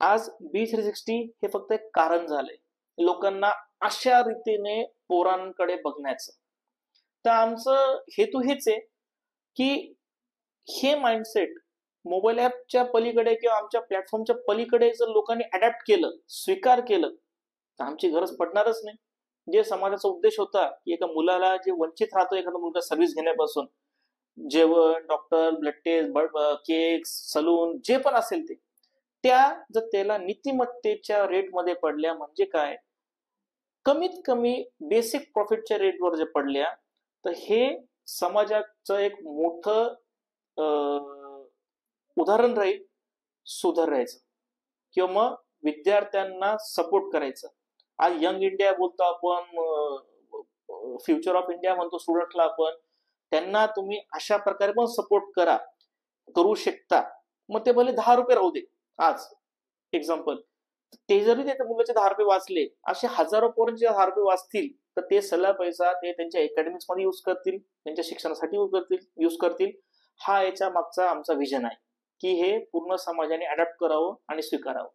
आज B360 हे फक्त एक कारण झालंय लोकांना अशा रीतीने पोरांकडे बघण्याचं. तर आमचं हेतू हेच आहे की हे माइंडसेट मोबाईल ऍपच्या पलीकडे किंवा आमच्या प्लॅटफॉर्मच्या पलीकडे जर लोकांनी अडॅप्ट केलं, स्वीकार केलं, तर आमची गरज पडणारच नाही. जे समाजाचा उद्देश होता की एका मुलाला जे वंचित राहतो एखादा मुलगा सर्व्हिस घेण्यापासून, जेवण, doctor, blood test, cakes, salon जे पण असेल ते, त्या जर त्याला नीतिमत्तेच्या रेटमध्ये पडल्या म्हणजे काय, कमीत कमी बेसिक प्रॉफिटच्या रेटवर जे पडल्या, तर हे समाजाचं एक मोठं उदाहरण राहील सुधारायचं किंवा मग विद्यार्थ्यांना सपोर्ट करायचं. आज यंग इंडिया बोलतो आपण, फ्युचर ऑफ इंडिया म्हणतो स्टुडंटला आपण, त्यांना तुम्ही अशा प्रकारे पण सपोर्ट करू शकता. मग ते भले 10 रुपये राहू दे. आज एक्झाम्पल, ते जरी त्या मुलाचे 10 रुपये वाचले, असे हजारो पोरांचे 10 रुपये वाचतील, तर ते सगळा पैसा ते त्यांच्या अकॅडमिक्स मध्ये युज करतील, त्यांच्या शिक्षणासाठी युज करतील. हा याच्या मागचा आमचा विजन आहे की हे पूर्ण समाजाने अडॅप्ट करावं आणि स्वीकारावं.